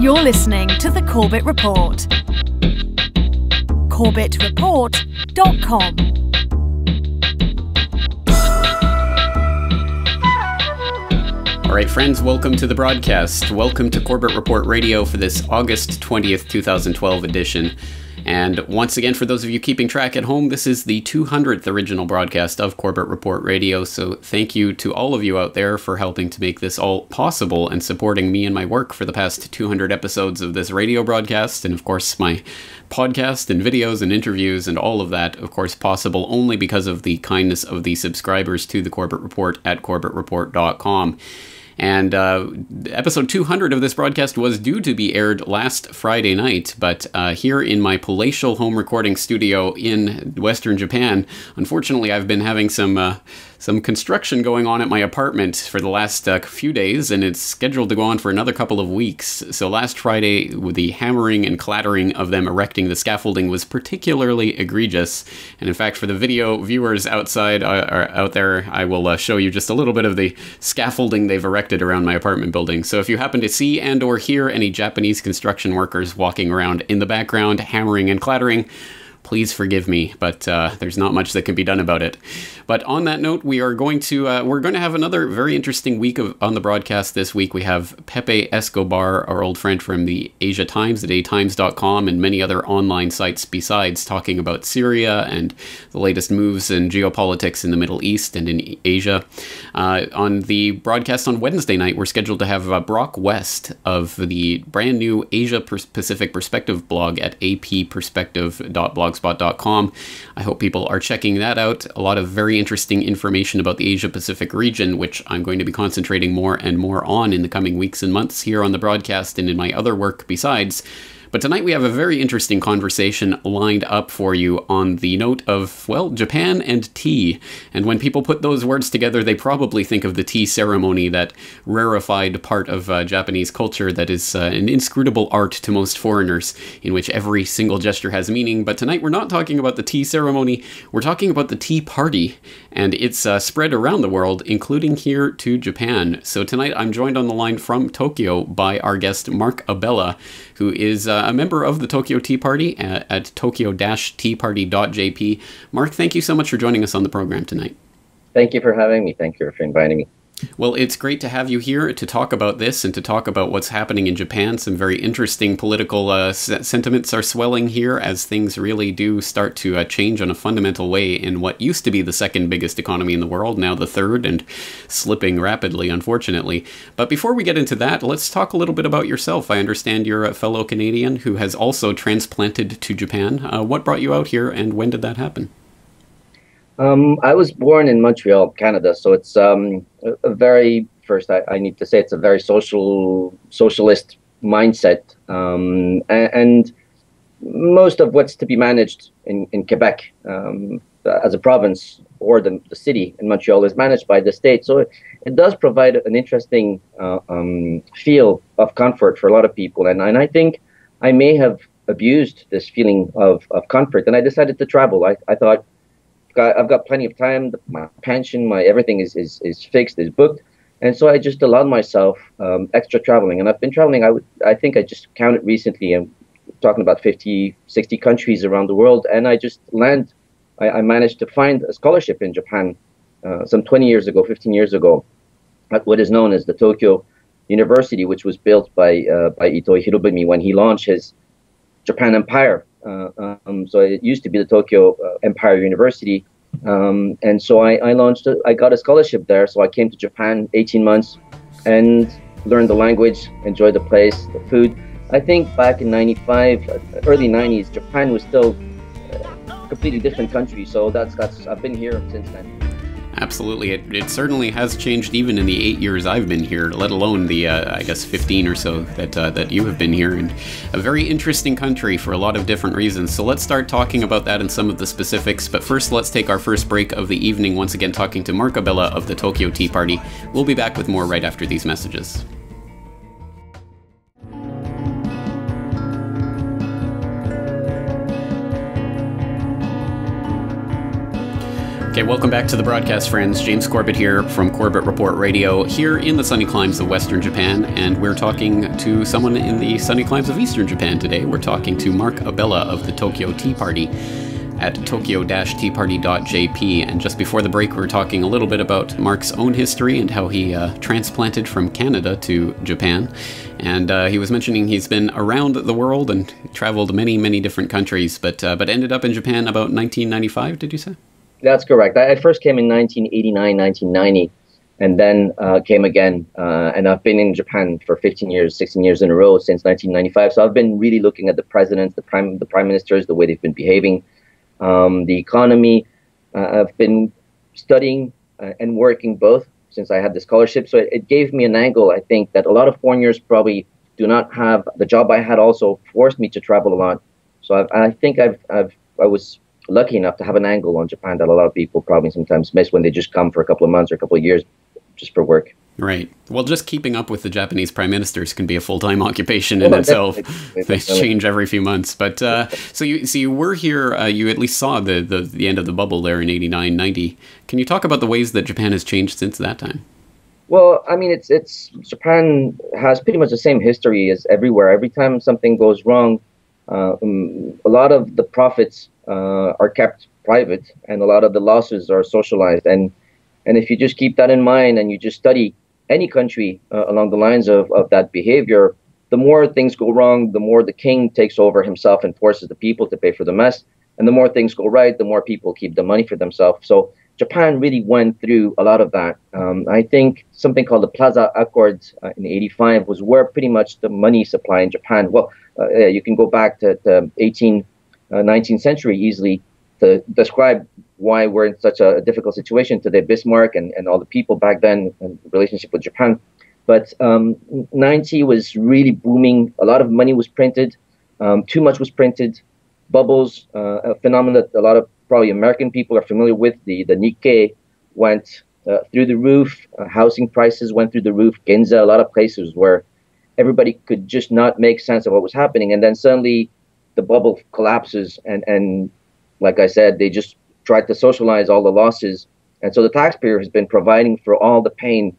You're listening to the Corbett Report. CorbettReport.com. All right, friends, welcome to the broadcast. Welcome to Corbett Report Radio for this August 20th, 2012 edition. And once again, for those of you keeping track at home, this is the 200th original broadcast of Corbett Report Radio. So thank you to all of you out there for helping to make this all possible and supporting me and my work for the past 200 episodes of this radio broadcast. And of course, my podcast and videos and interviews and all of that, of course, possible only because of the kindness of the subscribers to the Corbett Report at CorbettReport.com. And episode 200 of this broadcast was due to be aired last Friday night, but here in my palatial home recording studio in Western Japan, unfortunately I've been having some construction going on at my apartment for the last few days, and it's scheduled to go on for another couple of weeks. So last Friday, with the hammering and clattering of them erecting the scaffolding was particularly egregious. And in fact, for the video viewers outside or out there, I will show you just a little bit of the scaffolding they've erected around my apartment building. So if you happen to see and or hear any Japanese construction workers walking around in the background, hammering and clattering, please forgive me, but there's not much that can be done about it. But on that note, we are going to have another very interesting week on the broadcast this week. We have Pepe Escobar, our old friend from the Asia Times at atimes.com and many other online sites besides, talking about Syria and the latest moves in geopolitics in the Middle East and in Asia. On the broadcast on Wednesday night, we're scheduled to have Brock West of the brand new Asia Pacific Perspective blog at apperspective.blogspot.com. I hope people are checking that out. A lot of very interesting information about the Asia Pacific region, which I'm going to be concentrating more and more on in the coming weeks and months here on the broadcast and in my other work besides. But tonight we have a very interesting conversation lined up for you on the note of, well, Japan and tea. And when people put those words together, they probably think of the tea ceremony, that rarefied part of Japanese culture that is an inscrutable art to most foreigners, in which every single gesture has meaning. But tonight we're not talking about the tea ceremony, we're talking about the Tea Party and its spread around the world, including here to Japan. So tonight I'm joined on the line from Tokyo by our guest Marc Abela, who is a member of the Tokyo Tea Party at tokyo-teaparty.jp. Marc, thank you so much for joining us on the program tonight. Thank you for having me. Thank you for inviting me. Well, it's great to have you here to talk about this and to talk about what's happening in Japan. Some very interesting political sentiments are swelling here as things really do start to change on a fundamental way in what used to be the second biggest economy in the world, now the third, and slipping rapidly, unfortunately. But before we get into that, let's talk a little bit about yourself. I understand you're a fellow Canadian who has also transplanted to Japan. What brought you out here, and when did that happen? I was born in Montreal, Canada, so it's a very, first I need to say it's a very socialist mindset, and most of what's to be managed in Quebec as a province or the city in Montreal is managed by the state, so it does provide an interesting feel of comfort for a lot of people, and I think I may have abused this feeling of comfort, and I decided to travel. I thought, I've got plenty of time. My pension, my everything is fixed, is booked, and so I just allowed myself extra traveling. And I've been traveling. I think I just counted recently. I'm talking about 50, 60 countries around the world, and I just I managed to find a scholarship in Japan some 20 years ago, 15 years ago, at what is known as the Tokyo University, which was built by Ito Hirobumi when he launched his Japan Empire. So it used to be the Tokyo Empire University, and so I got a scholarship there. So I came to Japan 18 months and learned the language, enjoyed the place, the food. I think back in 95, early 90s, Japan was still a completely different country. So I've been here since then. Absolutely. It certainly has changed even in the 8 years I've been here, let alone the, I guess, 15 or so that you have been here. And a very interesting country for a lot of different reasons. So let's start talking about that and some of the specifics. But first, let's take our first break of the evening, once again talking to Marc Abela of the Tokyo Tea Party. We'll be back with more right after these messages. Okay, welcome back to the broadcast, friends. James Corbett here from Corbett Report Radio, here in the sunny climes of Western Japan, and we're talking to someone in the sunny climes of Eastern Japan today. We're talking to Marc Abela of the Tokyo Tea Party at tokyo-teaparty.jp, and just before the break we were talking a little bit about Marc's own history and how he transplanted from Canada to Japan, and he was mentioning he's been around the world and traveled many different countries, but ended up in Japan about 1995, did you say? That's correct. I first came in 1989, 1990, and then came again. And I've been in Japan for 15 years, 16 years in a row since 1995. So I've been really looking at the presidents, the prime ministers, the way they've been behaving, the economy. I've been studying and working both since I had the scholarship. So it gave me an angle, I think, that a lot of foreigners probably do not have. The job I had also forced me to travel a lot. So I think I was lucky enough to have an angle on Japan that a lot of people probably sometimes miss when they just come for a couple of months or a couple of years just for work. Right. Well, just keeping up with the Japanese prime ministers can be a full-time occupation in itself. Definitely. They change every few months. But so you were here. You at least saw the end of the bubble there in 89, 90. Can you talk about the ways that Japan has changed since that time? Well, I mean, it's Japan has pretty much the same history as everywhere. Every time something goes wrong, a lot of the profits are kept private, and a lot of the losses are socialized. And if you just keep that in mind and you just study any country along the lines of that behavior, the more things go wrong, the more the king takes over himself and forces the people to pay for the mess. And the more things go right, the more people keep the money for themselves. So Japan really went through a lot of that. I think something called the Plaza Accords in '85 was where pretty much the money supply in Japan, you can go back to the 19th century easily to describe why we're in such a difficult situation today. Bismarck and all the people back then and relationship with Japan. But 90 was really booming. A lot of money was printed. Too much was printed. Bubbles, a phenomenon that a lot of probably American people are familiar with. The Nikkei went through the roof. Housing prices went through the roof. Ginza, a lot of places where everybody could just not make sense of what was happening. And then suddenly the bubble collapses. And like I said, they just tried to socialize all the losses. And so the taxpayer has been providing for all the pain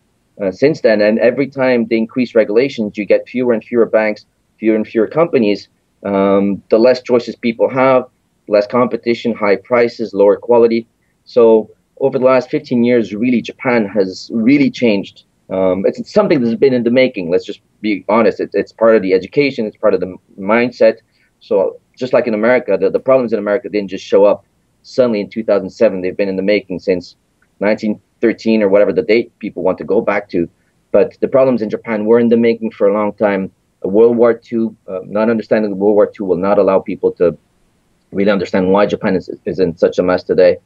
since then. And every time they increase regulations, you get fewer and fewer banks, fewer and fewer companies. The less choices people have, less competition, high prices, lower quality. So over the last 15 years, really, Japan has really changed. It's something that's been in the making. Let's just be honest. It's part of the education. It's part of the mindset. So just like in America, the problems in America didn't just show up suddenly in 2007. They've been in the making since 1913 or whatever the date people want to go back to. But the problems in Japan were in the making for a long time. World War II, not understanding World War II will not allow people to really understand why Japan is in such a mess today.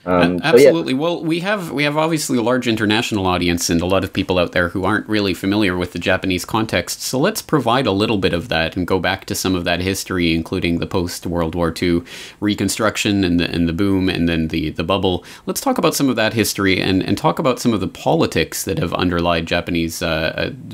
Absolutely. So, yeah. Well, we have obviously a large international audience and a lot of people out there who aren't really familiar with the Japanese context. So let's provide a little bit of that and go back to some of that history, including the post-World War II reconstruction and the boom and then the bubble. Let's talk about some of that history and talk about some of the politics that have underlied Japanese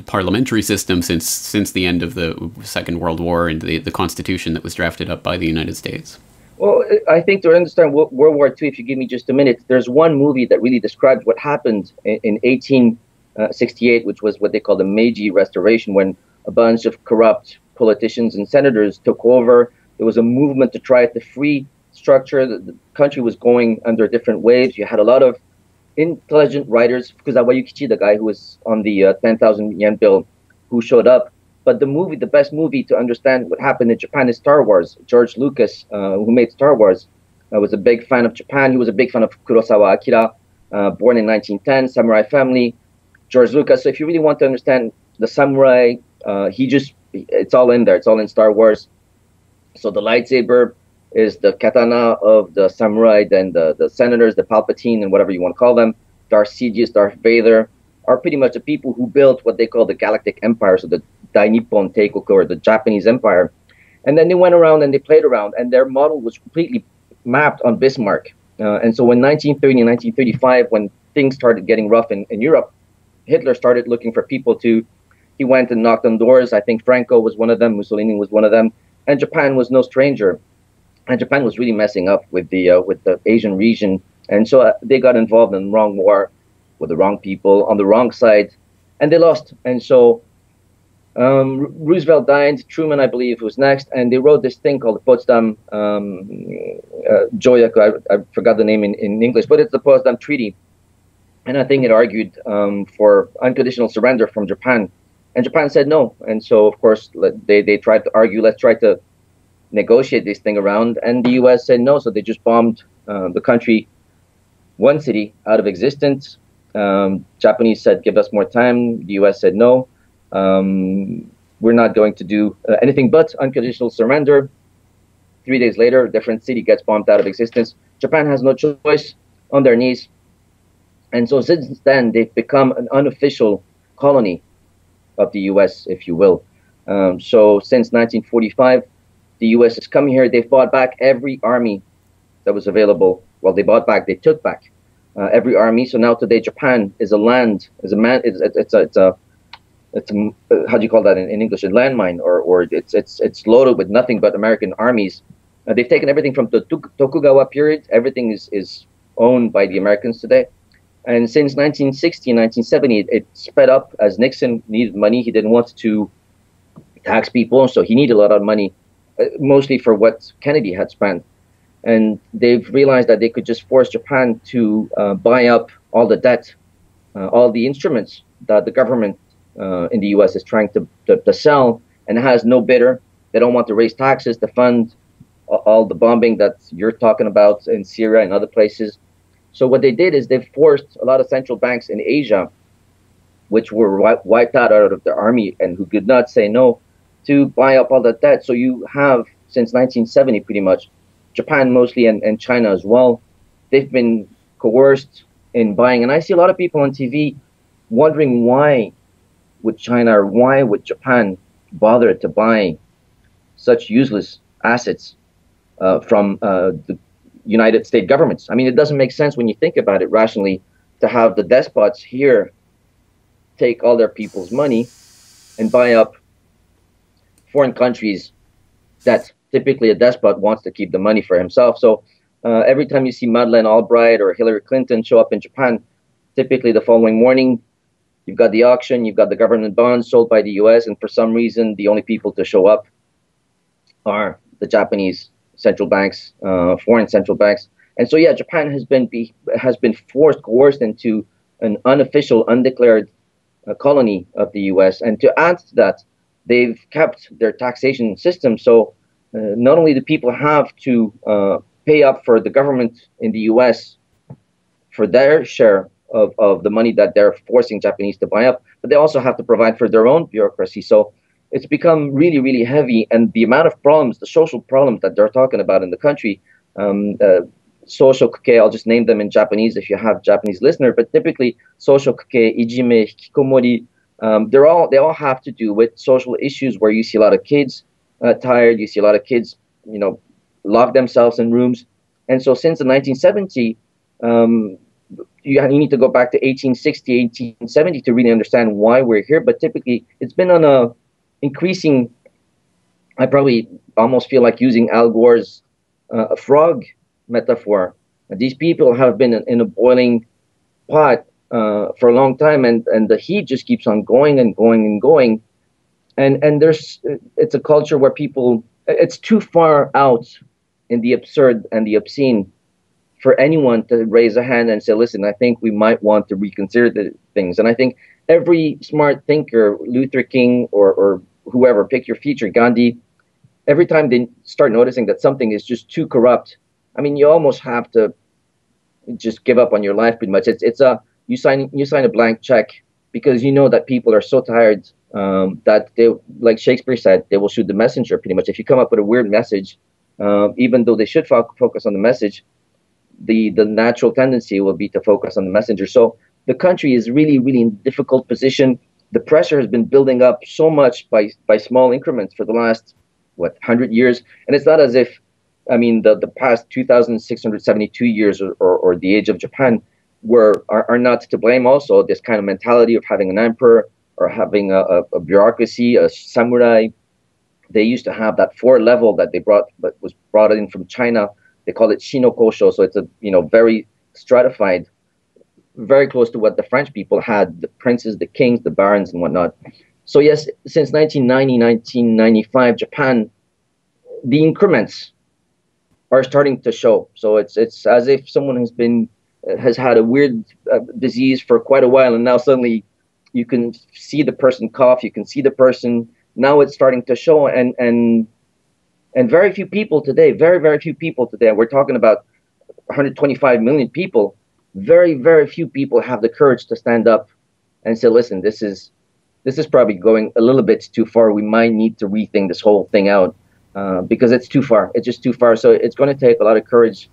parliamentary system since the end of the Second World War and the constitution that was drafted up by the United States. Well, I think to understand World War II, if you give me just a minute, there's one movie that really describes what happened in 1868, which was what they call the Meiji Restoration, when a bunch of corrupt politicians and senators took over. There was a movement to try to free structure. The country was going under different waves. You had a lot of intelligent writers, Fukuzawa Yukichi, the guy who was on the 10,000 yen bill, who showed up. But the best movie to understand what happened in Japan is Star Wars. George Lucas, who made Star Wars, was a big fan of Japan. He was a big fan of Kurosawa Akira, born in 1910, samurai family. George Lucas. So if you really want to understand the samurai, it's all in there. It's all in Star Wars. So the lightsaber is the katana of the samurai. Then the senators, the Palpatine, and whatever you want to call them, Darth Sidious, Darth Vader, are pretty much the people who built what they call the Galactic Empire, so the Dai Nippon Teikoku, or the Japanese Empire. And then they went around and they played around, and their model was completely mapped on Bismarck. And so in 1930 and 1935, when things started getting rough in Europe, Hitler started looking for people he went and knocked on doors. I think Franco was one of them, Mussolini was one of them, and Japan was no stranger. And Japan was really messing up with the Asian region And so they got involved in the wrong war with the wrong people on the wrong side, and they lost. And so Roosevelt died. Truman, I believe, was next, and they wrote this thing called the Potsdam Joya. I forgot the name in English, but it's the Potsdam Treaty. And I think it argued for unconditional surrender from Japan, and Japan said no. And so, of course, they tried to argue, let's try to negotiate this thing around, and the U.S. said no. So they just bombed the country, one city, out of existence. Japanese said, give us more time. The U.S. said no. We're not going to do anything but unconditional surrender. 3 days later, a different city gets bombed out of existence. Japan has no choice, on their knees. And so since then, they've become an unofficial colony of the U.S., if you will. So since 1945, the U.S. has come here. They've bought back every army that was available. Well, they bought back, they took back every army. So now today, Japan is a land, is a man, it's a how do you call that in English? A landmine, or it's loaded with nothing but American armies. They've taken everything from the Tokugawa period. Everything is owned by the Americans today. And since 1960, 1970, it sped up as Nixon needed money. He didn't want to tax people, so he needed a lot of money, mostly for what Kennedy had spent. And they've realized that they could just force Japan to buy up all the debt, all the instruments that the government in the U.S. is trying to sell, and it has no bidder. They don't want to raise taxes to fund all the bombing that you're talking about in Syria and other places. So what they did is they forced a lot of central banks in Asia, which were wiped out of their army and who could not say no, to buy up all that debt. So you have, since 1970 pretty much, Japan mostly and China as well, they've been coerced in buying. And I see a lot of people on TV wondering why would China or why would Japan bother to buy such useless assets from the United States governments. I mean, it doesn't make sense when you think about it rationally to have the despots here take all their people's money and buy up foreign countries that typically a despot wants to keep the money for himself. So every time you see Madeleine Albright or Hillary Clinton show up in Japan, typically the following morning, you've got the auction, you've got the government bonds sold by the U.S., and for some reason, the only people to show up are the Japanese central banks, foreign central banks. And so, yeah, Japan has been coerced into an unofficial, undeclared colony of the U.S. And to add to that, they've kept their taxation system. So not only do people have to pay up for the government in the U.S. for their share of the money that they're forcing Japanese to buy up, but they also have to provide for their own bureaucracy. So it's become really, really heavy, and the amount of problems, the social problems that they're talking about in the country, social kuke, I'll just name them in Japanese if you have Japanese listener, but typically social kuke, ijime, hikikomori, they all have to do with social issues where you see a lot of kids tired, you see a lot of kids, lock themselves in rooms. And so since the 1970s, you need to go back to 1860, 1870 to really understand why we're here. But typically, it's been on a increasing, I probably almost feel like using Al Gore's frog metaphor. These people have been in a boiling pot for a long time, and the heat just keeps on going and going and going. And it's a culture where people, it's too far out in the absurd and the obscene for anyone to raise a hand and say, listen, I think we might want to reconsider the things. And I think every smart thinker, Luther King or whoever, pick your feature, Gandhi, every time they start noticing that something is just too corrupt, I mean, you almost have to just give up on your life pretty much. You sign a blank check because you know that people are so tired that they, like Shakespeare said, they will shoot the messenger pretty much. If you come up with a weird message, even though they should focus on the message, the natural tendency will be to focus on the messenger. So the country is really, really in a difficult position. The pressure has been building up so much by small increments for the last, 100 years. And it's not as if, I mean, the past 2,672 years or the age of Japan are not to blame also. This kind of mentality of having an emperor or having a bureaucracy, a samurai. They used to have that 4 level that was brought in from China. They call it Shinokosho. So it's a very stratified, very close to what the French people had, the princes, the kings, the barons, and whatnot. So yes, since 1990, 1995, Japan, the increments are starting to show. So it's as if someone has had a weird disease for quite a while, and now suddenly you can see the person cough, you can see the person. Now it's starting to show, and very few people today, very few people today. We're talking about 125 million people. Very few people have the courage to stand up and say, "Listen, this is probably going a little bit too far. We might need to rethink this whole thing out because it's too far. It's just too far." So it's going to take a lot of courage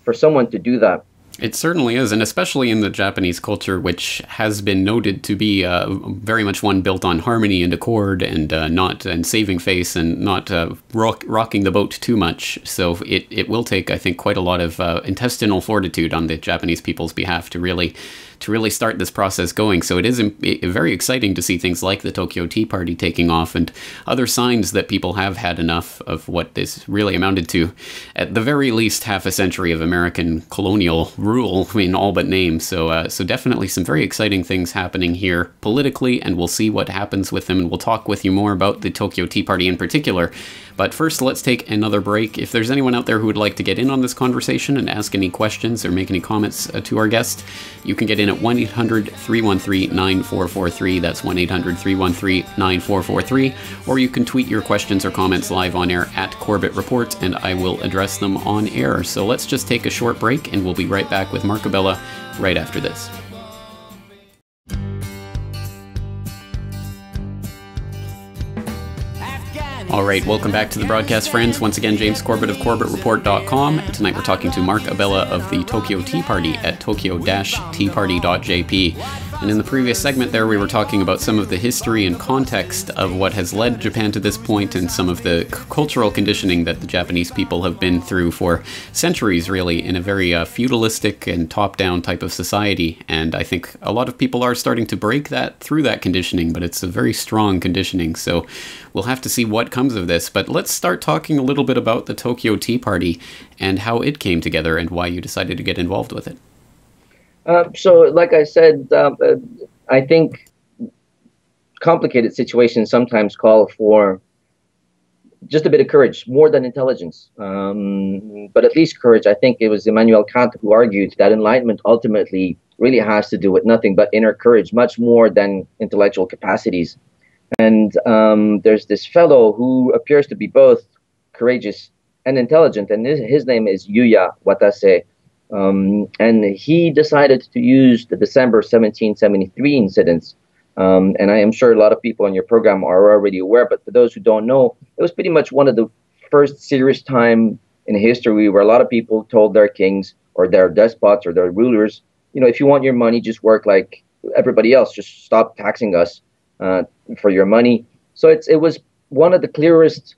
for someone to do that. It certainly is, and especially in the Japanese culture, which has been noted to be very much one built on harmony and accord, and saving face, and not rocking the boat too much. So it will take, I think, quite a lot of intestinal fortitude on the Japanese people's behalf to really start this process going. So it is very exciting to see things like the Tokyo Tea Party taking off, and other signs that people have had enough of what this really amounted to, at the very least, half a century of American colonial rule in all but name. So definitely some very exciting things happening here politically, and we'll see what happens with them, and we'll talk with you more about the Tokyo Tea Party in particular. But first, let's take another break. If there's anyone out there who would like to get in on this conversation and ask any questions or make any comments to our guest, you can get in at 1-800-313-9443. That's 1-800-313-9443. Or you can tweet your questions or comments live on air at Corbett Report, and I will address them on air. So let's just take a short break, and we'll be right back with Marc Abela right after this. All right, welcome back to the broadcast, friends. Once again, James Corbett of CorbettReport.com. Tonight we're talking to Marc Abela of the Tokyo Tea Party at tokyo-teaparty.jp. And in the previous segment there, we were talking about some of the history and context of what has led Japan to this point, and some of the cultural conditioning that the Japanese people have been through for centuries, really, in a very feudalistic and top-down type of society. And I think a lot of people are starting to break through that conditioning, but it's a very strong conditioning. So we'll have to see what comes of this. But let's start talking a little bit about the Tokyo Tea Party and how it came together and why you decided to get involved with it. So, like I said, I think complicated situations sometimes call for just a bit of courage, more than intelligence, but at least courage. I think it was Immanuel Kant who argued that enlightenment ultimately really has to do with nothing but inner courage, much more than intellectual capacities. And there's this fellow who appears to be both courageous and intelligent, and his name is Yuya Watase. And he decided to use the December 1773 incidents. And I am sure a lot of people on your program are already aware, but for those who don't know, it was pretty much one of the first serious time in history where a lot of people told their kings or their despots or their rulers, you know, if you want your money, just work like everybody else. Just stop taxing us for your money. So it was one of the clearest,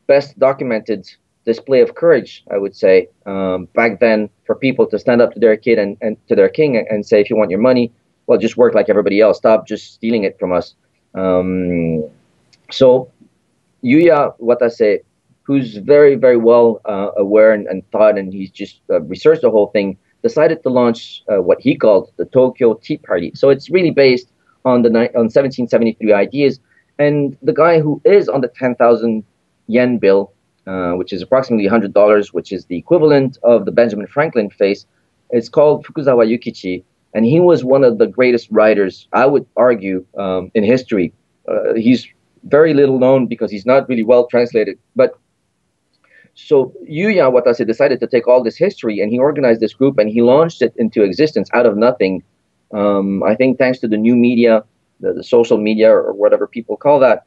best documented display of courage, I would say, back then, for people to stand up to their kid and to their king and say, if you want your money, well, just work like everybody else. Stop just stealing it from us. So Yuya Watase, who's very well aware and thought, and he's just researched the whole thing, decided to launch what he called the Tokyo Tea Party. So it's really based on 1773 ideas. And the guy who is on the 10,000 yen bill, which is approximately $100, which is the equivalent of the Benjamin Franklin face, it's called Fukuzawa Yukichi. And he was one of the greatest writers, I would argue, in history. He's very little known because he's not really well translated. But so Yuya Watase decided to take all this history, and he organized this group, and he launched it into existence out of nothing. I think thanks to the new media, the social media, or whatever people call that,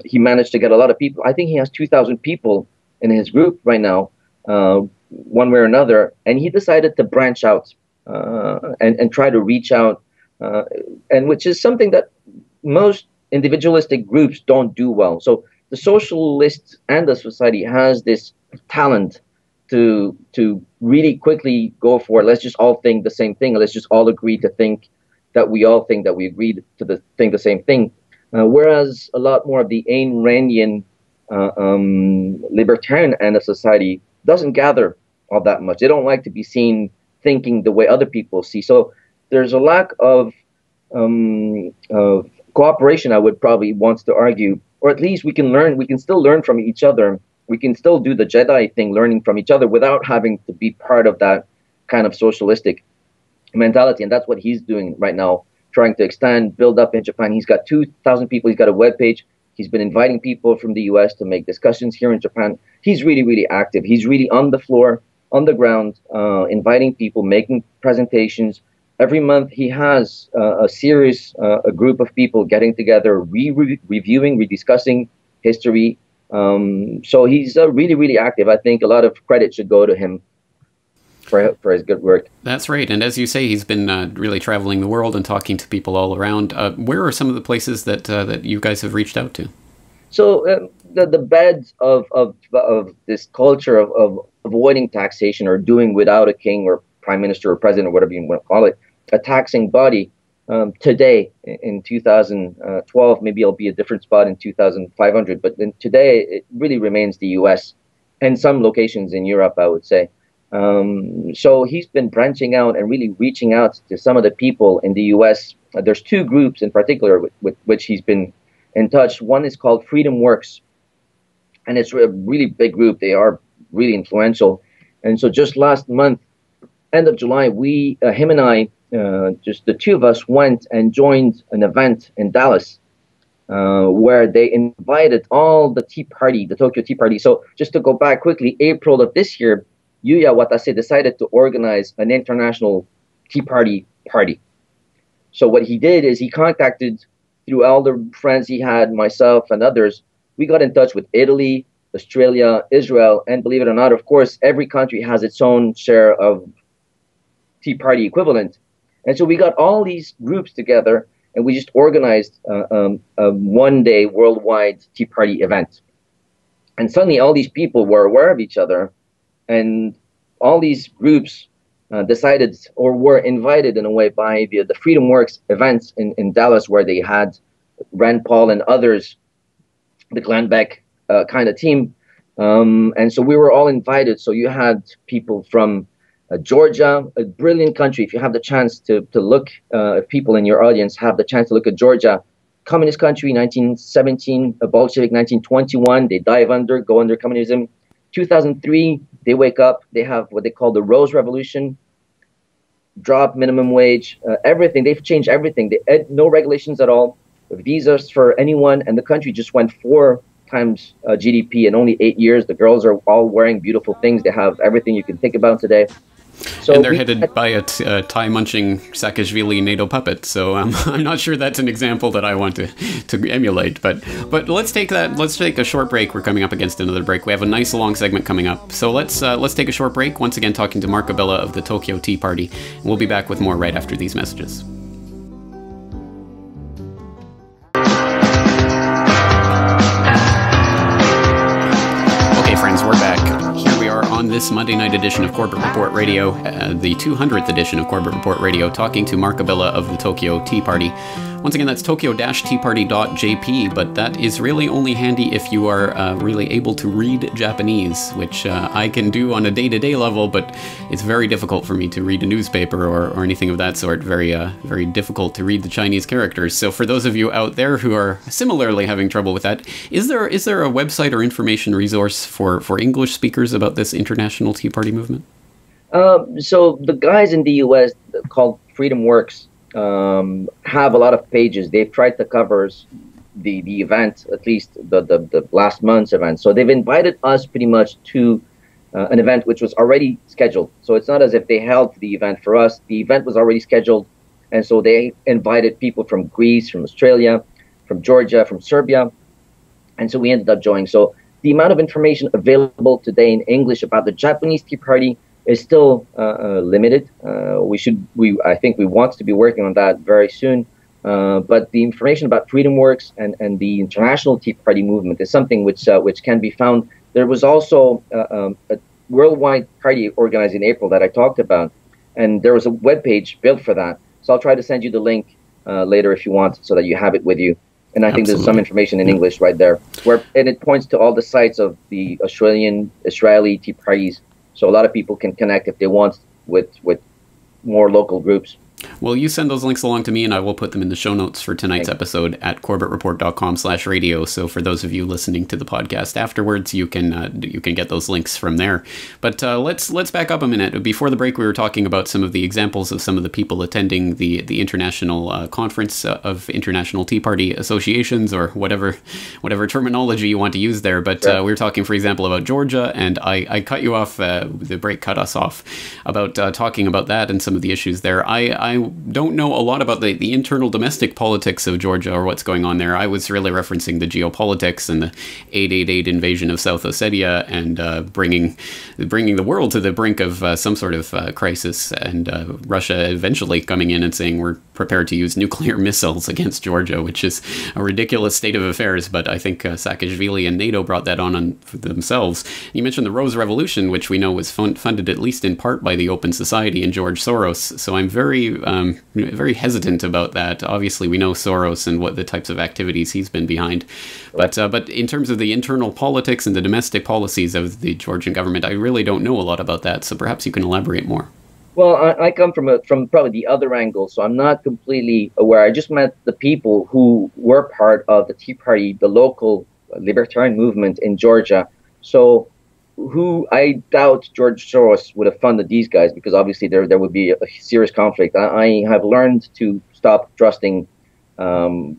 he managed to get a lot of people. I think he has 2,000 people in his group right now, one way or another. And he decided to branch out and try to reach out, and which is something that most individualistic groups don't do well. So the socialist and the society has this talent to really quickly go for, let's just all think the same thing. Let's just all agree to think that we all think that we agreed to think the same thing. Whereas a lot more of the Ayn Randian libertarian end of society doesn't gather all that much. They don't like to be seen thinking the way other people see. So there's a lack of cooperation, I would probably want to argue, or at least we can learn. We can still learn from each other. We can still do the Jedi thing, learning from each other without having to be part of that kind of socialistic mentality. And that's what he's doing right now, trying to extend, build up in Japan. He's got 2,000 people. He's got a webpage. He's been inviting people from the US to make discussions here in Japan. He's really, really active. He's really on the floor, on the ground, inviting people, making presentations. Every month he has a group of people getting together, reviewing, rediscussing history. So he's really, really active. I think a lot of credit should go to him for his good work. That's right. And as you say, he's been really traveling the world and talking to people all around. Where are some of the places that you guys have reached out to? So the beds of this culture of avoiding taxation, or doing without a king or prime minister or president or whatever you want to call it, a taxing body, today in 2012, maybe it'll be a different spot in 2500, but today it really remains the US and some locations in Europe, I would say. So he's been branching out and really reaching out to some of the people in the US. There's two groups in particular with which he's been in touch. One is called Freedom Works, and it's a really big group. They are really influential. And so just last month, end of July, him and I, just the two of us, went and joined an event in Dallas, where they invited all the Tea Party, the Tokyo Tea Party. So just to go back quickly, April of this year, Yuya Watase decided to organize an international Tea Party party. So what he did is he contacted, through all the friends he had, myself and others, we got in touch with Italy, Australia, Israel, and believe it or not, of course, every country has its own share of Tea Party equivalent. And so we got all these groups together, and we just organized a one-day worldwide Tea Party event. And suddenly all these people were aware of each other, and all these groups decided, or were invited in a way, by the Freedom Works events in Dallas, where they had Rand Paul and others, the Glenn Beck kind of team. And so we were all invited. So you had people from Georgia, a brilliant country. If you have the chance to look, if people in your audience have the chance to look at Georgia, communist country, 1917, a Bolshevik, 1921, they dive under, go under communism. 2003, they wake up, they have what they call the Rose Revolution, drop minimum wage, everything. They've changed everything. No regulations at all, visas for anyone, and the country just went 4 times GDP in only 8 years. The girls are all wearing beautiful things. They have everything you can think about today. So and they're headed by a Thai-munching Saakashvili NATO puppet, so I'm not sure that's an example that I want to emulate. But let's take a short break. We're coming up against another break. We have a nice long segment coming up, so let's take a short break. Once again, talking to Marc Abela of the Tokyo Tea Party. And we'll be back with more right after these messages. Okay, friends, we're back. On this Monday night edition of Corbett Report Radio, the 200th edition of Corbett Report Radio, talking to Marc Abela of the Tokyo Tea Party. Once again, that's tokyo-teaparty.jp, but that is really only handy if you are really able to read Japanese, which I can do on a day-to-day level, but it's very difficult for me to read a newspaper or anything of that sort. Very difficult to read the Chinese characters. So for those of you out there who are similarly having trouble with that, is there a website or information resource for English speakers about this international Tea Party movement? So the guys in the US called Freedom Works have a lot of pages. They've tried to cover the event, at least the last month's event. So they've invited us pretty much to an event which was already scheduled. So it's not as if they held the event for us. The event was already scheduled. And so they invited people from Greece, from Australia, from Georgia, from Serbia. And so we ended up joining. So the amount of information available today in English about the Japanese Tea Party is still limited. I think we want to be working on that very soon. But the information about Freedom Works and the international Tea Party movement is something which can be found. There was also a worldwide party organized in April that I talked about, and there was a webpage built for that. So I'll try to send you the link later if you want, so that you have it with you. And I think there's some information in English right there, and it points to all the sites of the Israeli Tea Parties. So a lot of people can connect if they want with more local groups. Well, you send those links along to me, and I will put them in the show notes for tonight's episode at corbettreport.com/radio. So for those of you listening to the podcast afterwards, you can get those links from there. But let's back up a minute. Before the break, we were talking about some of the examples of some of the people attending the international conference of International Tea Party Associations, or whatever terminology you want to use there. But we were talking, for example, about Georgia, and I cut you off. The break cut us off about talking about that and some of the issues there. I don't know a lot about the internal domestic politics of Georgia or what's going on there. I was really referencing the geopolitics and the 888 invasion of South Ossetia and bringing the world to the brink of some sort of crisis, and Russia eventually coming in and saying we're prepared to use nuclear missiles against Georgia, which is a ridiculous state of affairs. But I think Saakashvili and NATO brought that on for themselves. You mentioned the Rose Revolution, which we know was funded at least in part by the Open Society and George Soros. So I'm very hesitant about that. Obviously, we know Soros and what the types of activities he's been behind. But in terms of the internal politics and the domestic policies of the Georgian government, I really don't know a lot about that. So perhaps you can elaborate more. Well, I come from probably the other angle, so I'm not completely aware. I just met the people who were part of the Tea Party, the local libertarian movement in Georgia. So who I doubt George Soros would have funded these guys, because obviously there would be a serious conflict. I have learned to stop trusting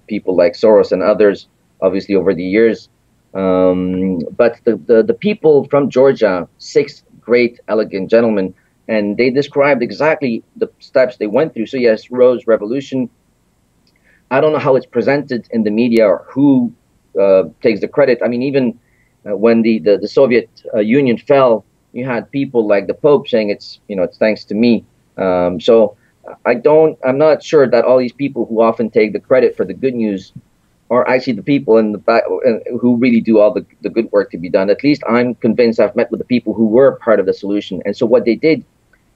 people like Soros and others, obviously, over the years. But the people from Georgia, 6 great, elegant gentlemen, and they described exactly the steps they went through. So yes, Rose Revolution. I don't know how it's presented in the media or who takes the credit. I mean, even when the Soviet Union fell, you had people like the Pope saying it's thanks to me. So I'm not sure that all these people who often take the credit for the good news are actually the people in the back who really do all the good work to be done. At least I'm convinced. I've met with the people who were part of the solution. And so what they did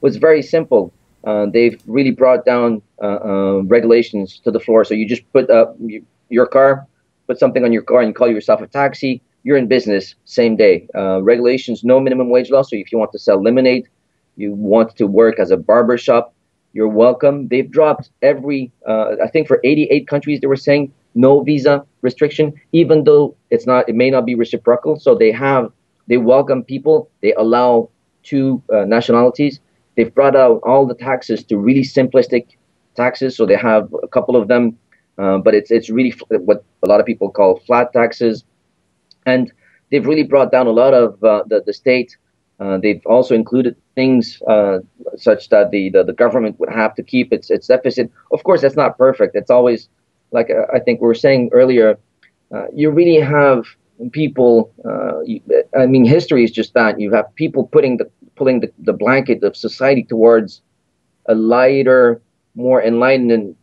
was very simple. They've really brought down regulations to the floor. So you just put put something on your car and you call yourself a taxi. You're in business same day. Regulations, no minimum wage law. So if you want to sell lemonade, you want to work as a barber shop, you're welcome. They've dropped I think for 88 countries, they were saying no visa restriction, even though it may not be reciprocal. So they welcome people. They allow 2 nationalities. They've brought out all the taxes to really simplistic taxes. So they have a couple of them, but it's really what a lot of people call flat taxes. And they've really brought down a lot of the state. They've also included things such that the government would have to keep its deficit. Of course, that's not perfect. It's always, like I think we were saying earlier, you really have people. History is just that. You have people pulling the blanket of society towards a lighter, more enlightened,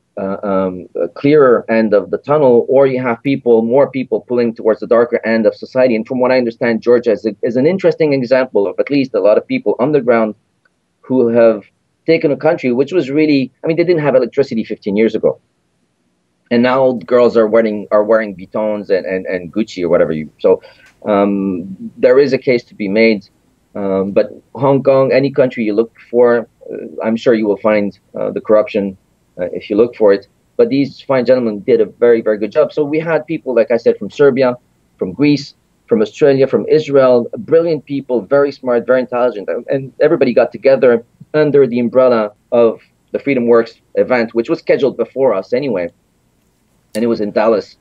clearer end of the tunnel, or you have more people pulling towards the darker end of society. And from what I understand, Georgia is an interesting example of at least a lot of people underground who have taken a country which was really, they didn't have electricity 15 years ago. And now girls are wearing Vuittons and Gucci or whatever. So there is a case to be made. But Hong Kong, any country you look for, I'm sure you will find the corruption if you look for it. But these fine gentlemen did a very, very good job. So we had people, like I said, from Serbia, from Greece, from Australia, from Israel, brilliant people, very smart, very intelligent. And everybody got together under the umbrella of the Freedom Works event, which was scheduled before us anyway. And it was in Dallas.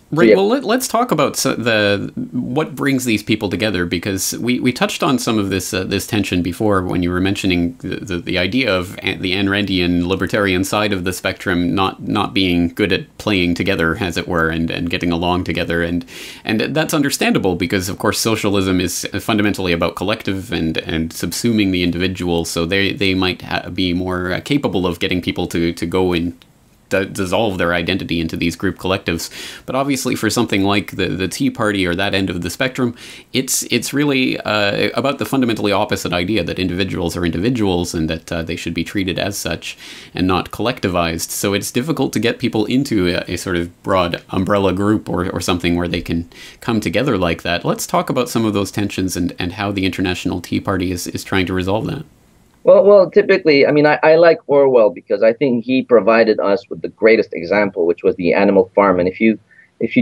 Right. Well, let's talk about what brings these people together, because we touched on some of this tension before when you were mentioning the idea of the Ayn Randian libertarian side of the spectrum not being good at playing together, as it were, and getting along together, and that's understandable, because of course socialism is fundamentally about collective and subsuming the individual. So they might be more capable of getting people to go and dissolve their identity into these group collectives. But obviously for something like the Tea Party or that end of the spectrum, it's really about the fundamentally opposite idea that individuals are individuals and that they should be treated as such and not collectivized. So it's difficult to get people into a sort of broad umbrella group or something where they can come together like that. Let's talk about some of those tensions and how the International Tea Party is trying to resolve that. Well, typically, I mean, I like Orwell because I think he provided us with the greatest example, which was the animal farm. And if you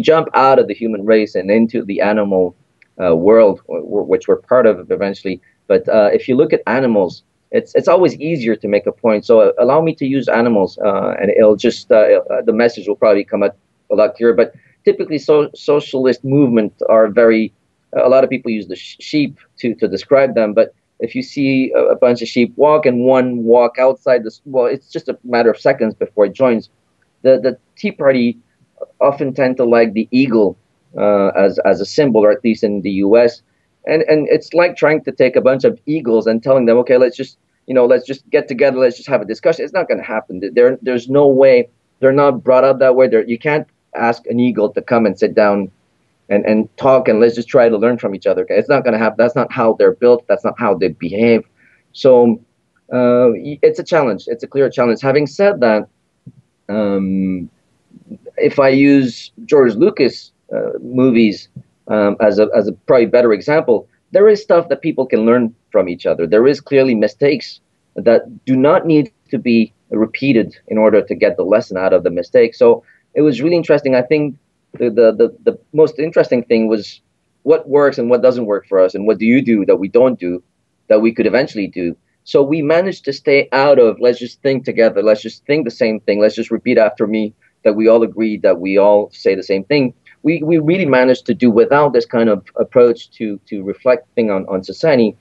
jump out of the human race and into the animal world, which we're part of eventually, but if you look at animals, it's always easier to make a point. So allow me to use animals, and it'll just the message will probably come out a lot clearer. But typically, socialist movement are very. A lot of people use the sheep to describe them, but if you see a bunch of sheep walk and one walk outside this, well, it's just a matter of seconds before it joins. The Tea Party often tend to like the eagle as a symbol, or at least in the U.S. And it's like trying to take a bunch of eagles and telling them, okay, let's just get together, let's just have a discussion. It's not going to happen. There's no way. They're not brought up that way. You can't ask an eagle to come and sit down and talk and let's just try to learn from each other. Okay? It's not going to happen. That's not how they're built. That's not how they behave. So it's a challenge. It's a clear challenge. Having said that, if I use George Lucas movies as a probably better example, there is stuff that people can learn from each other. There is clearly mistakes that do not need to be repeated in order to get the lesson out of the mistake. So it was really interesting. I think the most interesting thing was what works and what doesn't work for us, and what do you do that we don't do that we could eventually do. So we managed to stay out of let's just think together, let's just think the same thing, let's just repeat after me, that we all agree, that we all say the same thing. We really managed to do without this kind of approach to reflecting on society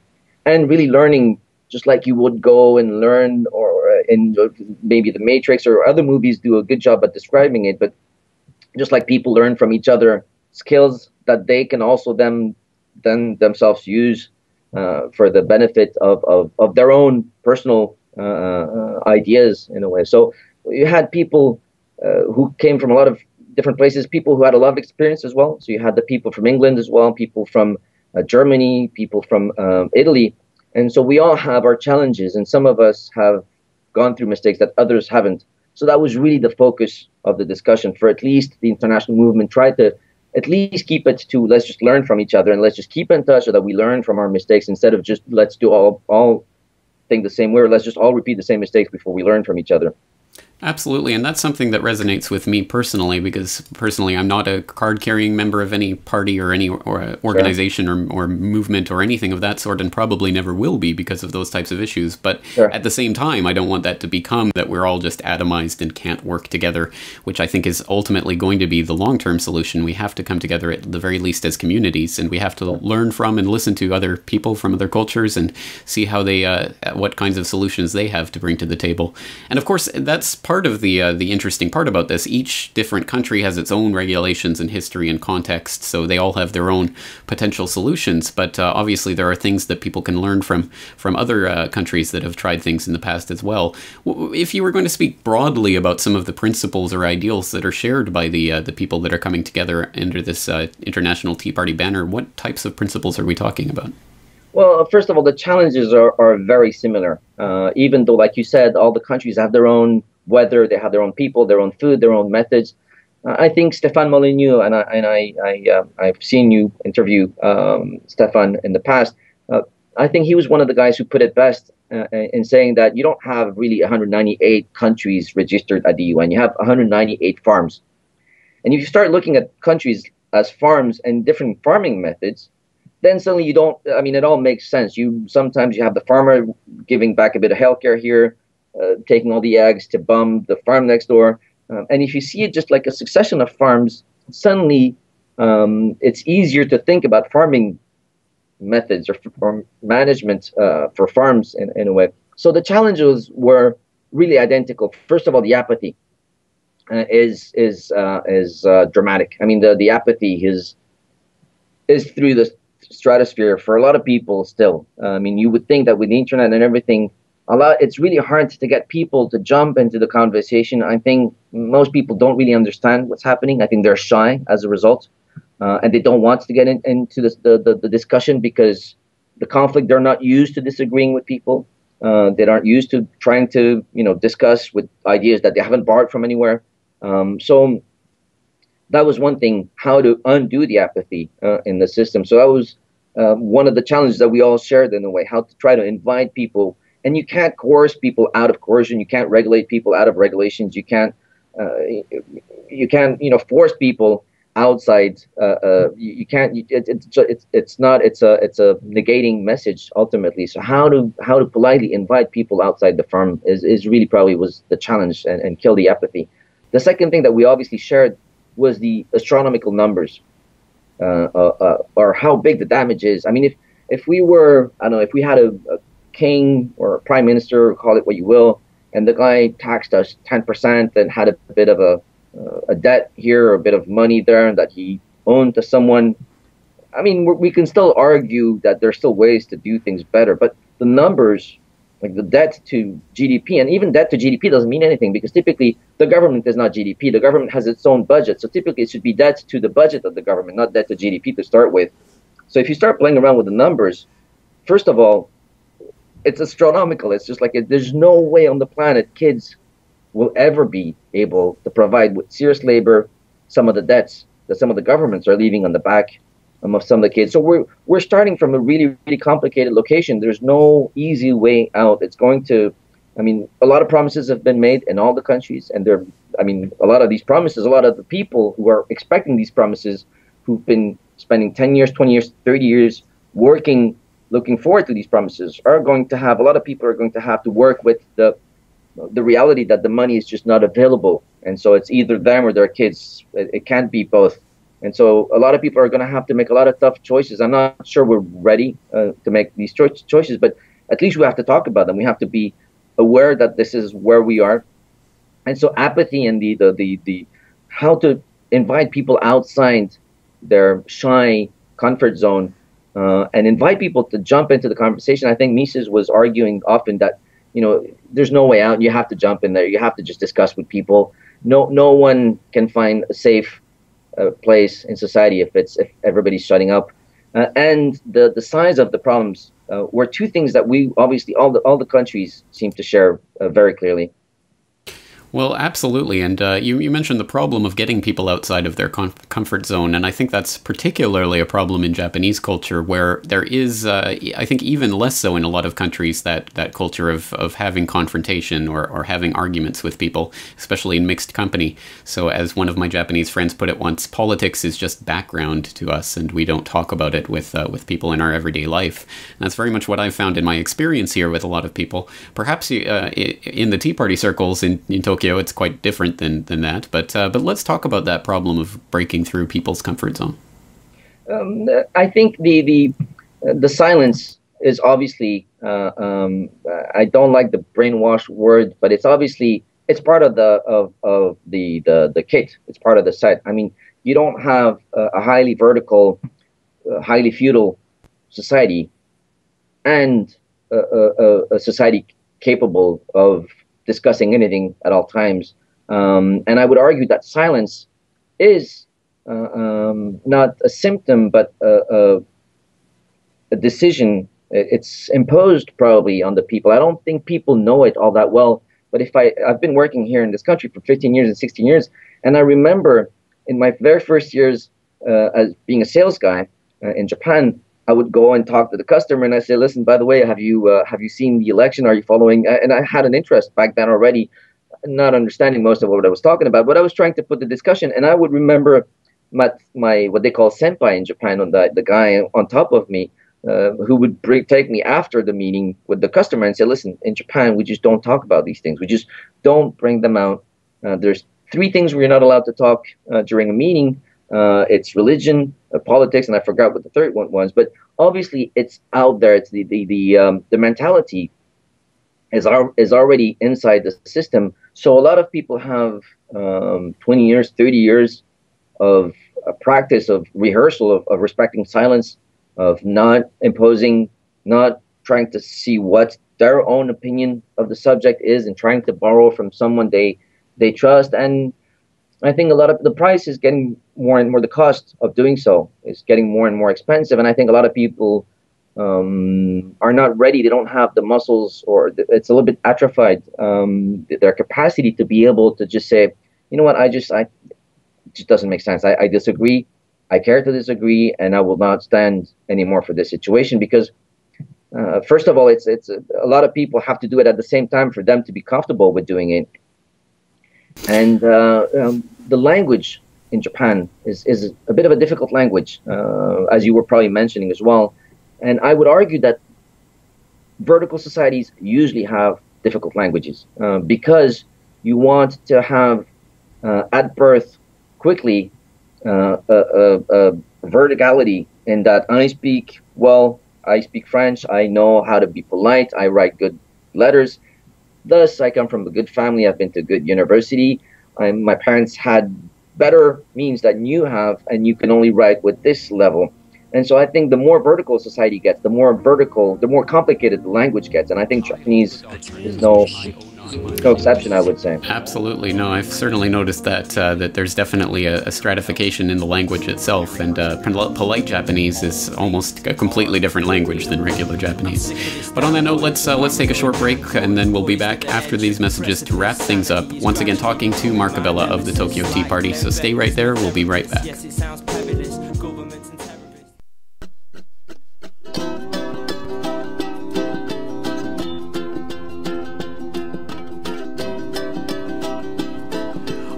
and really learning, just like you would go and learn, or in maybe The Matrix or other movies do a good job at describing it, but just like people learn from each other skills that they can also then themselves use for the benefit of their own personal ideas in a way. So you had people who came from a lot of different places, people who had a lot of experience as well. So you had the people from England as well, people from Germany, people from Italy. And so we all have our challenges, and some of us have gone through mistakes that others haven't. So that was really the focus of the discussion for at least the international movement. Tried to at least keep it to let's just learn from each other and let's just keep in touch so that we learn from our mistakes, instead of just let's do all think the same way, or let's just all repeat the same mistakes before we learn from each other. Absolutely, and that's something that resonates with me personally, because personally I'm not a card-carrying member of any party or any organization or movement or anything of that sort, and probably never will be because of those types of issues. But at the same time, I don't want that to become that we're all just atomized and can't work together, which I think is ultimately going to be the long-term solution. We have to come together at the very least as communities, and we have to learn from and listen to other people from other cultures and see how they, what kinds of solutions they have to bring to the table. And of course, that's part of the interesting part about this. Each different country has its own regulations and history and context, so they all have their own potential solutions. But obviously, there are things that people can learn from other countries that have tried things in the past as well. If you were going to speak broadly about some of the principles or ideals that are shared by the people that are coming together under this International Tea Party banner, what types of principles are we talking about? Well, first of all, the challenges are very similar. Even though, like you said, all the countries have their own weather, they have their own people, their own food, their own methods. I think Stéphane Molyneux, and I've seen you interview Stéphane in the past. I think he was one of the guys who put it best in saying that you don't have really 198 countries registered at the UN. You have 198 farms. And if you start looking at countries as farms and different farming methods, then suddenly it all makes sense. Sometimes you have the farmer giving back a bit of healthcare here, taking all the eggs to bum the farm next door. And if you see it just like a succession of farms, suddenly it's easier to think about farming methods or management for farms in a way. So the challenges were really identical. First of all, the apathy is dramatic. I mean, the apathy is through the stratosphere for a lot of people still. I mean, you would think that with the internet and everything, it's really hard to get people to jump into the conversation. I think most people don't really understand what's happening. I think they're shy as a result, and they don't want to get into the discussion because the conflict, they're not used to disagreeing with people. They aren't used to trying to discuss with ideas that they haven't borrowed from anywhere. So that was one thing, how to undo the apathy in the system. So that was one of the challenges that we all shared in a way, how to try to invite people and you can't coerce people out of coercion. You can't regulate people out of regulations. Uh, you can't force people outside. You can't. It's not. It's a negating message ultimately. So how to politely invite people outside the firm is really probably was the challenge, and kill the apathy. The second thing that we obviously shared was the astronomical numbers, or how big the damage is. I mean, if we were, I don't know, if we had a king or a prime minister, call it what you will, and the guy taxed us 10% and had a bit of a debt here or a bit of money there that he owned to someone. I mean, we can still argue that there's still ways to do things better, but the numbers, like the debt to GDP, and even debt to GDP doesn't mean anything, because typically the government is not GDP. The government has its own budget. So typically it should be debt to the budget of the government, not debt to GDP to start with. So if you start playing around with the numbers, first of all, it's astronomical. It's just like there's no way on the planet kids will ever be able to provide with serious labor some of the debts that some of the governments are leaving on the back of some of the kids. So we're starting from a really, really complicated location. There's no easy way out. It's going to, I mean, a lot of promises have been made in all the countries, and a lot of these promises, a lot of the people who are expecting these promises, who've been spending 10 years, 20 years, 30 years working, looking forward to these promises, a lot of people are going to have to work with the reality that the money is just not available. And so it's either them or their kids. It can't be both. And so a lot of people are going to have to make a lot of tough choices. I'm not sure we're ready to make these choices, but at least we have to talk about them. We have to be aware that this is where we are. And so apathy and the how to invite people outside their shy comfort zone, and invite people to jump into the conversation. I think Mises was arguing often that, there's no way out. You have to jump in there. You have to just discuss with people. No one can find a safe place in society if everybody's shutting up. And the size of the problems were two things that we obviously all the countries seem to share very clearly. Well, absolutely. And you mentioned the problem of getting people outside of their comfort zone. And I think that's particularly a problem in Japanese culture, where there is, I think even less so in a lot of countries, that culture of having confrontation or having arguments with people, especially in mixed company. So as one of my Japanese friends put it once, politics is just background to us, and we don't talk about it with people in our everyday life. And that's very much what I've found in my experience here with a lot of people. Perhaps in the Tea Party circles in Tokyo, it's quite different than that, but let's talk about that problem of breaking through people's comfort zone. I think the silence is obviously, I don't like the brainwash word, but it's part of the kit. It's part of the set. I mean, you don't have a highly vertical, highly feudal society and a society capable of discussing anything at all times. And I would argue that silence is not a symptom, but a decision. It's imposed probably on the people. I don't think people know it all that well. But I've been working here in this country for 15 years and 16 years, and I remember in my very first years as being a sales guy in Japan, I would go and talk to the customer, and I say, "Listen, by the way, have you seen the election? Are you following?" And I had an interest back then already, not understanding most of what I was talking about, but I was trying to put the discussion. And I would remember my what they call senpai in Japan, on the guy on top of me, who would take me after the meeting with the customer and say, "Listen, in Japan, we just don't talk about these things. We just don't bring them out. There's 3 things we're not allowed to talk during a meeting. It's religion, politics, and I forgot what the third one was. But obviously, it's out there. It's the mentality is already inside the system. So a lot of people have 20 years, 30 years of a practice of rehearsal of respecting silence, of not imposing, not trying to see what their own opinion of the subject is, and trying to borrow from someone they trust. And I think a lot of the price is getting more and more, the cost of doing so is getting more and more expensive. And I think a lot of people are not ready. They don't have the muscles, or it's a little bit atrophied, their capacity to be able to just say, you know what, it just doesn't make sense. I disagree. I care to disagree, and I will not stand anymore for this situation, because First of all, it's a lot of people have to do it at the same time for them to be comfortable with doing it. And the language in Japan is a bit of a difficult language, as you were probably mentioning as well. And I would argue that vertical societies usually have difficult languages because you want to have at birth quickly a verticality in that I speak French, I know how to be polite, I write good letters. Thus, I come from a good family, I've been to a good university. My parents had better means than you have, and you can only write with this level. And so I think the more vertical society gets, the more complicated the language gets. And I think Japanese is no exception, I would say. Absolutely. No, I've certainly noticed that that there's definitely a stratification in the language itself, and polite Japanese is almost a completely different language than regular Japanese. But on that note, let's take a short break, and then we'll be back after these messages to wrap things up. Once again, talking to Marc Abela of the Tokyo Tea Party. So stay right there. We'll be right back.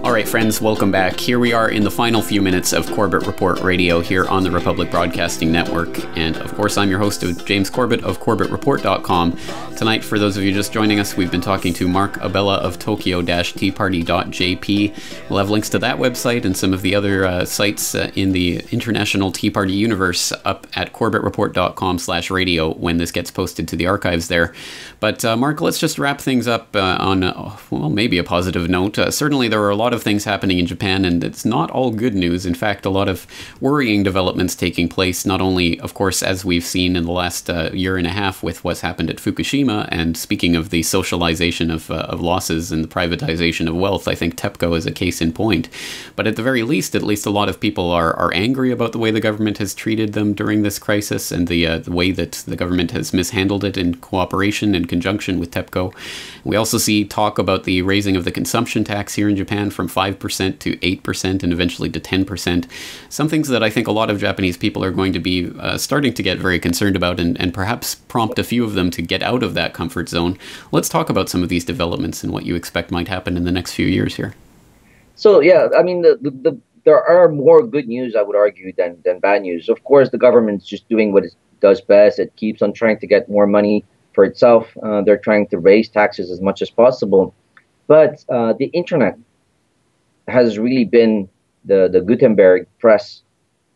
All right, friends, welcome back. Here we are in the final few minutes of Corbett Report Radio here on the Republic Broadcasting Network. And of course, I'm your host, James Corbett of CorbettReport.com. Tonight, for those of you just joining us, we've been talking to Marc Abela of Tokyo-teaparty.jp. We'll have links to that website and some of the other sites in the international Tea Party universe up at CorbettReport.com/radio when this gets posted to the archives there. But Marc, let's just wrap things up on, well, maybe a positive note. Certainly, there are a lot of things happening in Japan, and it's not all good news. In fact, a lot of worrying developments taking place, not only, of course, as we've seen in the last year and a half with what's happened at Fukushima, and speaking of the socialization of losses and the privatization of wealth, I think TEPCO is a case in point. But at the very least, a lot of people are angry about the way the government has treated them during this crisis, and the way that the government has mishandled it in cooperation and conjunction with TEPCO. We also see talk about the raising of the consumption tax here in Japan from 5% to 8% and eventually to 10%. Some things that I think a lot of Japanese people are going to be starting to get very concerned about, and perhaps prompt a few of them to get out of that comfort zone. Let's talk about some of these developments and what you expect might happen in the next few years here. So, yeah, I mean, there are more good news, I would argue, than bad news. Of course, the government's just doing what it does best. It keeps on trying to get more money for itself. They're trying to raise taxes as much as possible. But the internet has really been the Gutenberg press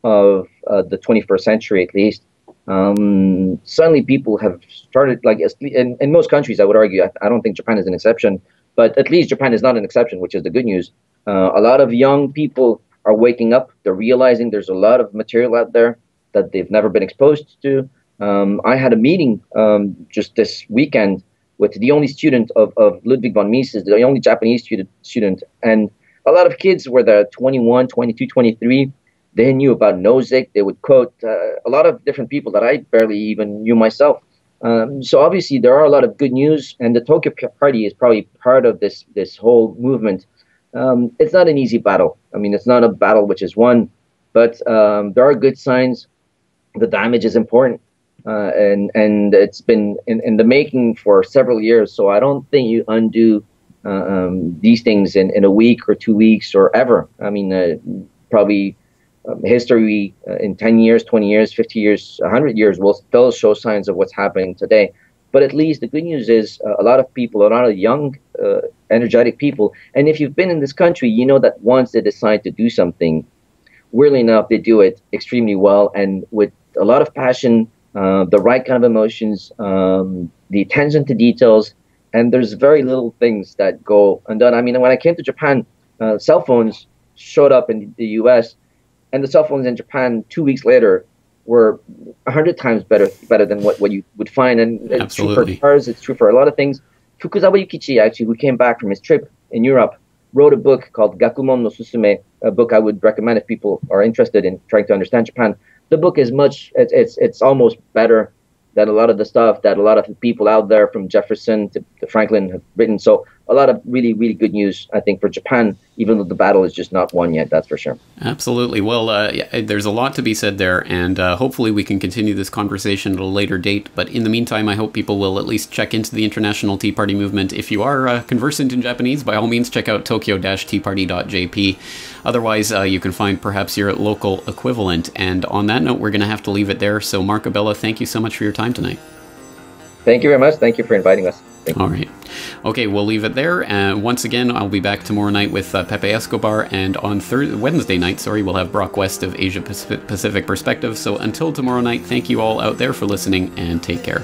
of the 21st century, at least. Suddenly people have started, like in most countries, I would argue, I don't think Japan is an exception, but at least Japan is not an exception, which is the good news. A lot of young people are waking up. They're realizing there's a lot of material out there that they've never been exposed to. I had a meeting just this weekend with the only student of Ludwig von Mises, the only Japanese student, and a lot of kids were there, 21, 22, 23. They knew about Nozick. They would quote a lot of different people that I barely even knew myself. So obviously there are a lot of good news, and the Tokyo Party is probably part of this whole movement. It's not an easy battle. I mean, it's not a battle which is won, but there are good signs. The damage is important, and it's been in the making for several years. So I don't think you undo these things in a week or 2 weeks or ever. I mean, probably history in 10 years, 20 years, 50 years, 100 years will still show signs of what's happening today. But at least the good news is a lot of people, a lot of young, energetic people. And if you've been in this country, you know that once they decide to do something, weirdly enough, they do it extremely well and with a lot of passion, the right kind of emotions, the attention to details. And there's very little things that go undone. I mean, when I came to Japan, cell phones showed up in the U.S., and the cell phones in Japan 2 weeks later were 100 times better than what you would find. And it's Absolutely. true for cars. It's true for a lot of things. Fukuzawa Yukichi, actually, who came back from his trip in Europe, wrote a book called Gakumon no Susume, a book I would recommend if people are interested in trying to understand Japan. The book is it's almost better than a lot of the stuff that a lot of the people out there from Jefferson to Franklin have written. So a lot of really, really good news, I think, for Japan, even though the battle is just not won yet, that's for sure. Absolutely. Well, there's a lot to be said there, and hopefully we can continue this conversation at a later date. But in the meantime, I hope people will at least check into the International Tea Party movement. If you are conversant in Japanese, by all means, check out tokyo-teaparty.jp. Otherwise, you can find perhaps your local equivalent. And on that note, we're going to have to leave it there. So, Marc Abela, thank you so much for your time tonight. Thank you very much. Thank you for inviting us. All right. Okay, we'll leave it there. Once again, I'll be back tomorrow night with Pepe Escobar, and on Wednesday night, we'll have Brock West of Asia Pacific Perspective. So until tomorrow night, thank you all out there for listening, and take care.